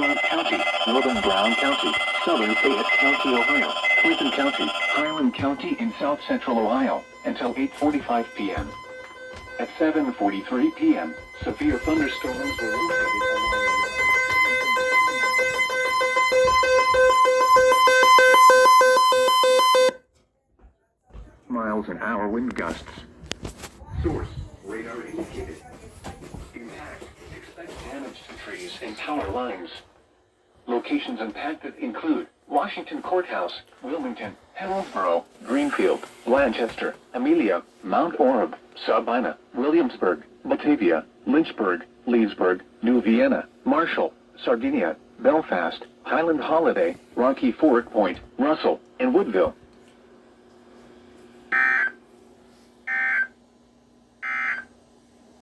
Monmouth County, Northern Brown County, Southern Fayette County, Ohio, Clinton County, Highland County in South Central Ohio, until 8:45 p.m. At 7:43 p.m., severe thunderstorms were located along miles an hour wind gusts. Source, radar indicated. Impact, expect damage to trees and power lines. Locations impacted include Washington Courthouse, Wilmington, Hillsborough, Greenfield, Blanchester, Amelia, Mount Orab, Sabina, Williamsburg, Batavia, Lynchburg, Leesburg, New Vienna, Marshall, Sardinia, Belfast, Highland Holiday, Rocky Fork Point, Russell, and Woodville.